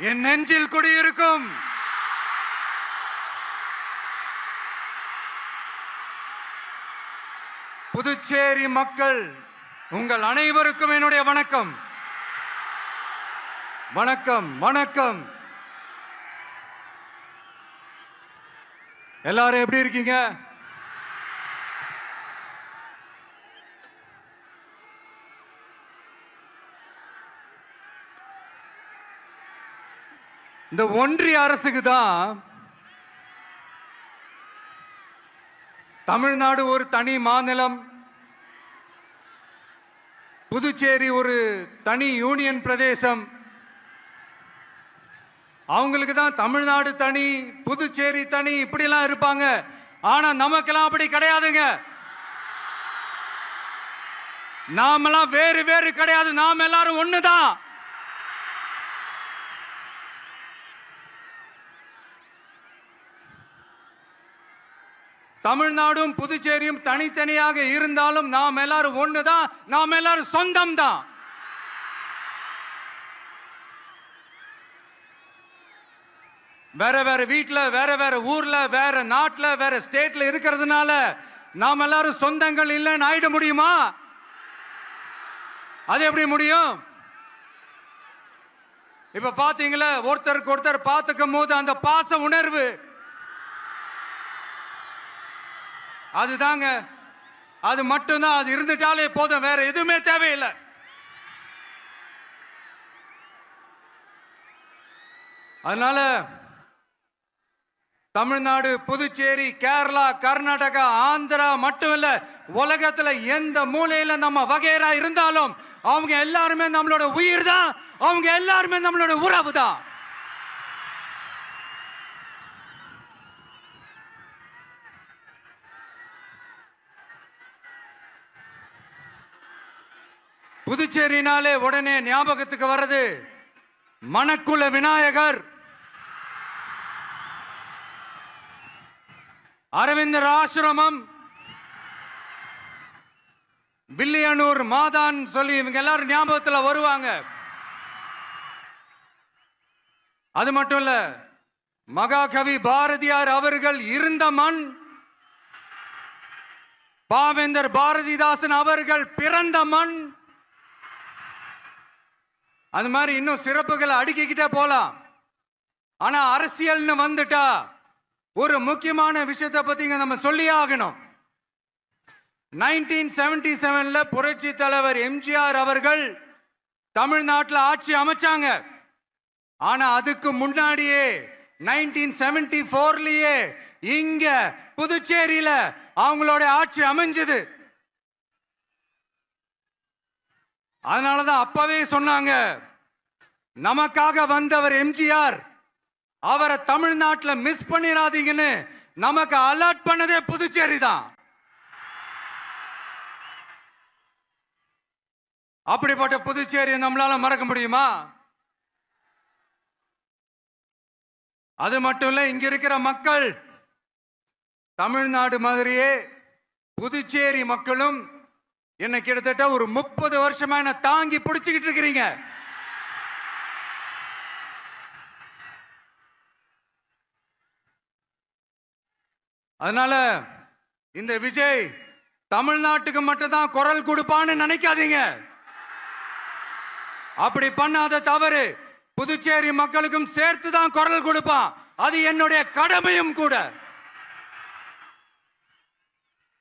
என் நெஞ்சில் குடியிருக்கும் புதுச்சேரி மக்கள் உங்கள் அனைவருக்கும் என்னுடைய வணக்கம். வணக்கம் வணக்கம். எல்லாரும் எப்படி இருக்கீங்க? இந்த ஒன்றிய அரசுக்கு தான் தமிழ்நாடு ஒரு தனி மாநிலம், புதுச்சேரி ஒரு தனி யூனியன் பிரதேசம். அவங்களுக்கு தான் தமிழ்நாடு தனி, புதுச்சேரி தனி, இப்படிலாம் இருப்பாங்க. ஆனா நமக்கெல்லாம் அப்படி கிடையாதுங்க. நாமெல்லாம் வேறு வேறு கிடையாது. நாம் எல்லாரும் ஒண்ணுதான். தமிழ்நாடும் புதுச்சேரியும் தனித்தனியாக இருந்தாலும் நாம் எல்லாரும் ஒண்ணுதான். நாம் எல்லாரும் சொந்தம் தான். வேற வேற வீட்டுல, வேற வேற ஊர்ல, வேற நாட்டுல, வேற ஸ்டேட்ல இருக்கிறதுனால நாம் எல்லாரும் சொந்தங்கள் இல்லைன்னு ஆயிட முடியுமா? அது எப்படி முடியும்? இப்ப பாத்தீங்களா, ஒருத்தருக்கு ஒருத்தர் பார்த்துக்கும் போது அந்த பாச உணர்வு, அதுதாங்க, அது மட்டும்தான். அது இருந்துட்டாலே போதும், வேற எதுவுமே தேவையில்லை. அதனால தமிழ்நாடு, புதுச்சேரி, கேரளா, கர்நாடகா, ஆந்திரா மட்டும் இல்ல, உலகத்துல எந்த மூலையில நம்ம வகைரா இருந்தாலும் அவங்க எல்லாருமே நம்மளோட உயிர் தான். அவங்க எல்லாருமே நம்மளோட உறவு தான். புதுச்சேரினாலே உடனே ஞாபகத்துக்கு வர்றது மணக்குள விநாயகர், அரவிந்தர் ஆசிரமம், வில்லியனூர் மாதான் சொல்லி இவங்க எல்லாரும் ஞாபகத்தில் வருவாங்க. அது மட்டும் இல்ல, மகாகவி பாரதியார் அவர்கள் இருந்த மண், பாவேந்தர் பாரதிதாசன் அவர்கள் பிறந்த மண். அது மாதிரி இன்னும் சிறப்புகளை அடுக்கிக்கிட்டே போலாம். ஆனா அரசியல்னு வந்துட்டா ஒரு முக்கியமான விஷயத்தை பத்தி நம்ம சொல்லி ஆகணும். 1977ல புரட்சி தலைவர் எம்ஜிஆர் அவர்கள் தமிழ்நாட்டில் ஆட்சி அமைச்சாங்க. ஆனா அதுக்கு முன்னாடியே 1974லயே இங்க புதுச்சேரியில அவங்களோட ஆட்சி அமைஞ்சது. அதனாலதான் அப்பவே சொன்னாங்க, நமக்காக வந்தவர் எம்ஜிஆர், அவரை தமிழ்நாட்டில் மிஸ் பண்ணிடாதீங்கன்னு நமக்கு அலர்ட் பண்ணதே புதுச்சேரி தான். அப்படிப்பட்ட புதுச்சேரியை நம்மளால மறக்க முடியுமா? அது மட்டும் இல்ல, இங்க இருக்கிற மக்கள் தமிழ்நாடு மாதிரியே புதுச்சேரி மக்களும் என்ன கிட்டத்தட்ட ஒரு 30 வருஷமா என்ன தாங்கி பிடிச்சுக்கிட்டு இருக்கிறீங்க. அதனால இந்த விஜய் தமிழ்நாட்டுக்கு மட்டும்தான் குரல் கொடுப்பான்னு நினைக்காதீங்க. அப்படி பண்ணாத தவறு. புதுச்சேரி மக்களுக்கும் சேர்த்து தான் குரல் கொடுப்பான். அது என்னுடைய கடமையும் கூட.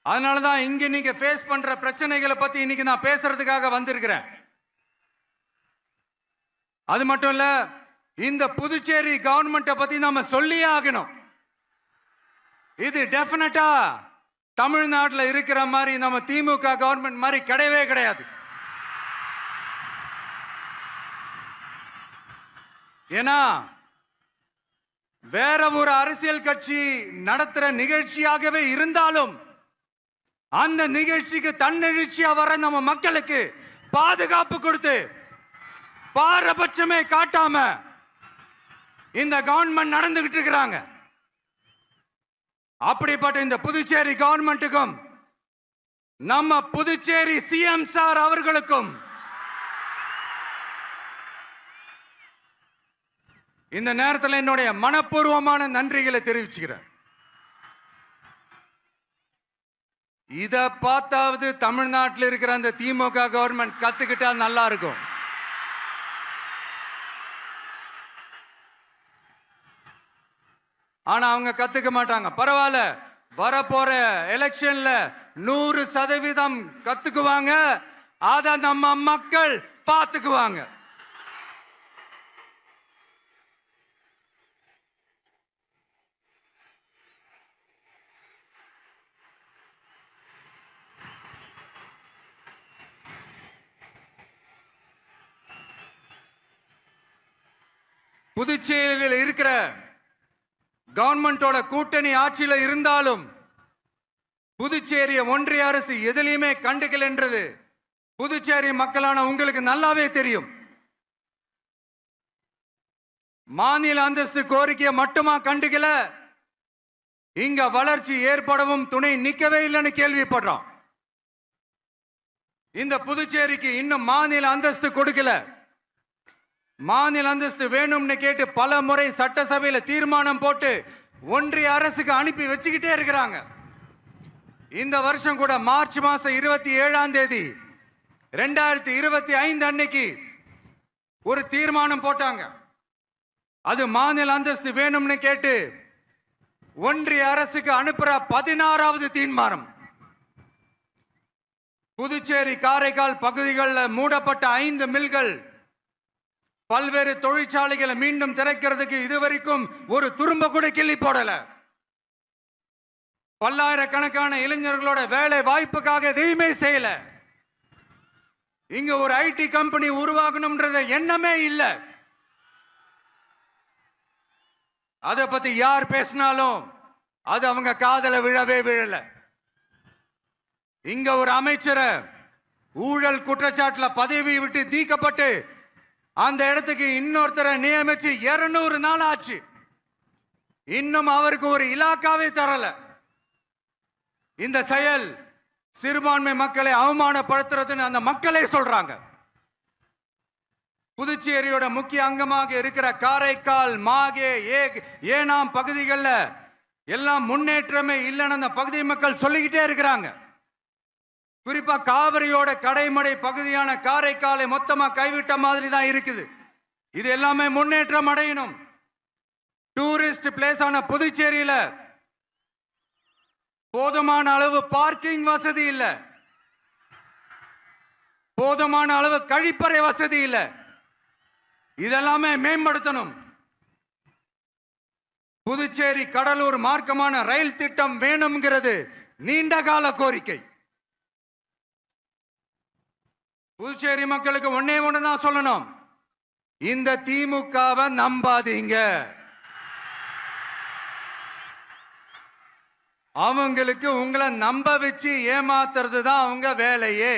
அதனாலதான் இங்க நீங்க ஃபேஸ் பண்ற பிரச்சனைகளை பத்தி இன்னைக்கு நான் பேசுறதுக்காக வந்திருக்கிறேன். அது மட்டும் இல்ல, இந்த புதுச்சேரி கவர்மெண்ட்டை பத்தி நாம சொல்லியே ஆகணும். இது டெஃபினட்டா தமிழ்நாட்டில் இருக்கிற மாதிரி நம்ம திமுக கவர்மெண்ட் மாதிரி கிடையவே கிடையாது. ஏன்னா வேற ஒரு அரசியல் கட்சி நடத்துற நிகழ்ச்சியாகவே இருந்தாலும் அந்த நிகழ்ச்சிக்கு தன்னெழுச்சியா வர நம்ம மக்களுக்கு பாதுகாப்பு கொடுத்து பாரபட்சமே காட்டாம இந்த கவர்மெண்ட் நடந்துகிட்டு இருக்கிறாங்க. அப்படிப்பட்ட இந்த புதுச்சேரி கவர்மெண்ட்டுக்கும் நம்ம புதுச்சேரி சிஎம் சார் அவர்களுக்கும் இந்த நேரத்தில் என்னுடைய மனப்பூர்வமான நன்றிகளை தெரிவிச்சுக்கிறேன். இத பார்த்தாவது தமிழ்நாட்டில் இருக்கிற அந்த திமுக கவர்மெண்ட் கத்துக்கிட்டா நல்லா இருக்கும். ஆனா அவங்க கத்துக்க மாட்டாங்க. பரவாயில்ல, வரப்போற எலெக்ஷன்ல 100% கத்துக்குவாங்க. அத நம்ம மக்கள் பார்த்துக்குவாங்க. புதுச்சேரியில் இருக்கிற கவர்மெண்டோட கூட்டணி ஆட்சியில் இருந்தாலும் புதுச்சேரிய ஒன்றிய அரசு எதிலையுமே கண்டுக்கல என்றது புதுச்சேரி மக்களான உங்களுக்கு நல்லாவே தெரியும். மாநில அந்தஸ்து கோரிக்கையை மட்டுமா கண்டுக்கல, இங்க வளர்ச்சி ஏற்படவும் துணை நிக்கவே இல்லைன்னு கேள்விப்படுறோம். இந்த புதுச்சேரிக்கு இன்னும் மாநில அந்தஸ்து கொடுக்கல. மாநில அந்தஸ்து வேணும்னு கேட்டு பல முறை சட்டசபையில தீர்மானம் போட்டு ஒன்றிய அரசுக்கு அனுப்பி வச்சுக்கிட்டே இருக்கிறாங்க. இந்த வருஷம் கூட மார்ச் மாசம் 27ஆம் தேதி 2025 அன்னைக்கு ஒரு தீர்மானம் போட்டாங்க. அது மாநில அந்தஸ்து வேணும்னு கேட்டு ஒன்றிய அரசுக்கு அனுப்புற 16வது தீர்மானம். புதுச்சேரி காரைக்கால் பகுதிகளில் மூடப்பட்ட 5 மில்கள், பல்வேறு தொழிற்சாலைகளை மீண்டும் திறக்கிறதுக்கு இதுவரைக்கும் ஒரு துரும்ப கூட கிள்ளி போடல. பல்லாயிரக்கணக்கான இளைஞர்களோட வேலை வாய்ப்புக்காக எதையுமே செய்யல. இங்க ஒரு ஐடி கம்பெனி உருவாகணும்ன்றது எண்ணமே இல்லை. அதை பத்தி யார் பேசினாலும் அது அவங்க காதல விழவே விழல. இங்க ஒரு அமைச்சரை ஊழல் குற்றச்சாட்டுல பதவி விட்டு நீக்கப்பட்டு அந்த இடத்துக்கு இன்னொருத்தரை நியமிச்சு 200 நாள் ஆச்சு. இன்னும் அவருக்கு ஒரு இலாக்காவே தரல. இந்த செயல் சிறுபான்மை மக்களை அவமானப்படுத்துறதுன்னு அந்த மக்களே சொல்றாங்க. புதுச்சேரியோட முக்கிய அங்கமாக இருக்கிற காரைக்கால், மாகே, ஏனாம் பகுதிகளில் எல்லாம் முன்னேற்றமே இல்லைன்னு அந்த பகுதி மக்கள் சொல்லிக்கிட்டே இருக்கிறாங்க. குறிப்பா காவிரியோட கடைமடை பகுதியான காரைக்காலை மொத்தமா கைவிட்ட மாதிரி தான் இருக்குது. இது எல்லாமே முன்னேற்றம் அடையணும். டூரிஸ்ட் பிளேஸ் ஆன புதுச்சேரியில போதுமான அளவு பார்க்கிங் வசதி இல்ல, போதுமான அளவு கழிப்பறை வசதி இல்ல. இதெல்லாமே மேம்படுத்தணும். புதுச்சேரி கடலூர் மார்க்கமான ரயில் திட்டம் வேணும்ங்கிறது நீண்ட கால கோரிக்கை. புதுச்சேரி மக்களுக்கு ஒன்னே ஒண்ணுதான் சொல்லணும், இந்த திமுகவை நம்பாதீங்க. அவங்களுக்கு உங்களை நம்ப வச்சு ஏமாத்துறது தான் அவங்க வேலையே.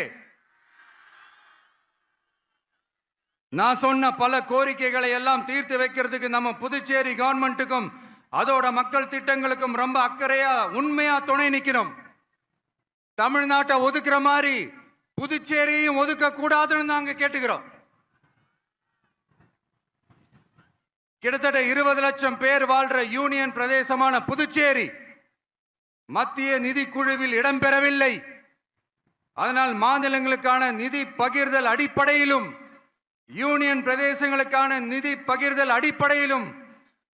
நான் சொன்ன பல கோரிக்கைகளை எல்லாம் தீர்த்து வைக்கிறதுக்கு நம்ம புதுச்சேரி கவர்மெண்ட்டுக்கும் அதோட மக்கள் திட்டங்களுக்கும் ரொம்ப அக்கறையா உண்மையா துணை நிக்கணும். தமிழ்நாட்டை ஒதுக்குற மாதிரி புதுச்சேரியும் ஒதுக்க கூடாதுன்னு நாங்க கேட்டுக்கிறோம். கிட்டத்தட்ட 20 லட்சம் பேர் வாழ்ற யூனியன் பிரதேசமான புதுச்சேரி மத்திய நிதி குழுவில் இடம்பெறவில்லை. அதனால் மாநிலங்களுக்கான நிதி பகிர்தல் அடிப்படையிலும் யூனியன் பிரதேசங்களுக்கான நிதி பகிர்தல் அடிப்படையிலும்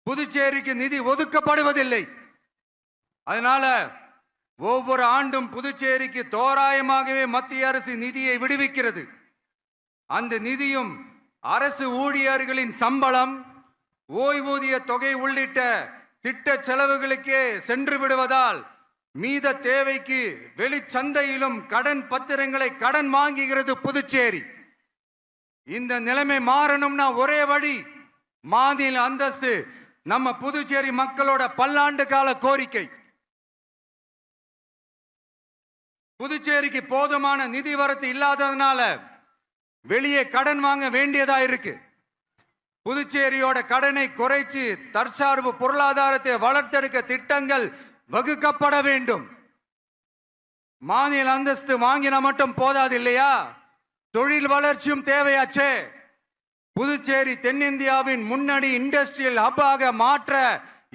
புதுச்சேரிக்கு நிதி ஒதுக்கப்படுவதில்லை. அதனால ஒவ்வொரு ஆண்டும் புதுச்சேரிக்கு தோராயமாகவே மத்திய அரசு நிதியை விடுவிக்கிறது. அந்த நிதியும் அரசு ஊழியர்களின் சம்பளம், ஓய்வூதிய தொகை உள்ளிட்ட திட்ட செலவுகளுக்கே சென்று விடுவதால் மீத தேவைக்கு வெளிச்சந்தையிலும் கடன் பத்திரங்களை கடன் வாங்குகிறது புதுச்சேரி. இந்த நிலைமை மாறணும்னா ஒரே வழி, மாநில அந்தஸ்து நம்ம புதுச்சேரி மக்களோட பல்லாண்டு கால கோரிக்கை. புதுச்சேரிக்கு போதுமான நிதி வரத்து இல்லாததுனால வெளியே கடன் வாங்க வேண்டியதா இருக்கு. புதுச்சேரியோட கடனை குறைச்சு தற்சார்பு பொருளாதாரத்தை வளர்த்தெடுக்க திட்டங்கள் வகுக்கப்பட வேண்டும். மாநில அந்தஸ்து வாங்கினா மட்டும் போதாது இல்லையா, தொழில் வளர்ச்சியும் தேவையாச்சே. புதுச்சேரி தென்னிந்தியாவின் முன்னணி இண்டஸ்ட்ரியல் ஹப்பாக மாற்ற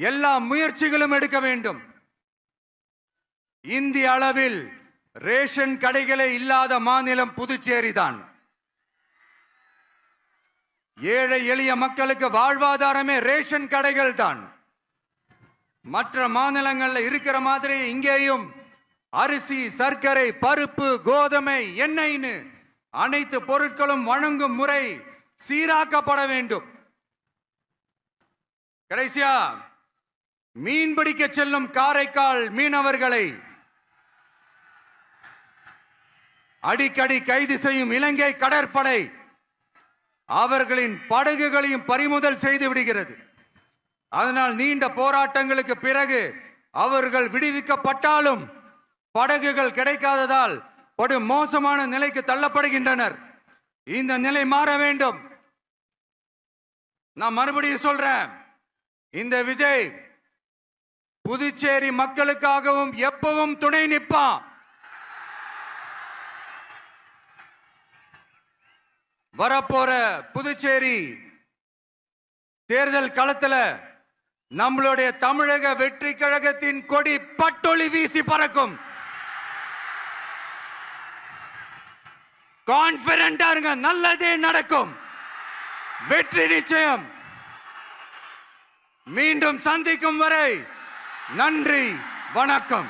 எல்லா முயற்சிகளும் எடுக்க வேண்டும். இந்திய அளவில் ரேஷன் கடைகளே இல்லாத மாநிலம் புதுச்சேரி தான். ஏழை எளிய மக்களுக்கு வாழ்வாதாரமே ரேஷன் கடைகள் தான். மற்ற மாநிலங்கள்ல இருக்கிற மாதிரி இங்கேயும் அரிசி, சர்க்கரை, பருப்பு, கோதுமை, எண்ணெய்னு அனைத்து பொருட்களும் வழங்கும் முறை சீராக்கப்பட வேண்டும். கடைசியா மீன்பிடிக்க செல்லும் காரைக்கால் மீனவர்களை அடிக்கடி கைது செய்யும் இலங்கை கடற்படை அவர்களின் படகுகளையும் பறிமுதல் செய்து விடுகிறது. அதனால் நீண்ட போராட்டங்களுக்கு பிறகு அவர்கள் விடுவிக்கப்பட்டாலும் படகுகள் கிடைக்காததால் படு மோசமான நிலைக்கு தள்ளப்படுகின்றனர். இந்த நிலை மாற வேண்டும். நான் மறுபடியும் சொல்றேன், இந்த விஜய் புதுச்சேரி மக்களுக்காகவும் எப்பவும் துணை நிற்பான். வரப்போற புதுச்சேரி தேர்தல் களத்துல நம்மளுடைய தமிழக வெற்றி கழகத்தின் கொடி பட்டொளி வீசி பறக்கும். கான்பிடென்டா இருங்க, நல்லதே நடக்கும். வெற்றி நிச்சயம். மீண்டும் சந்திக்கும் வரை நன்றி, வணக்கம்.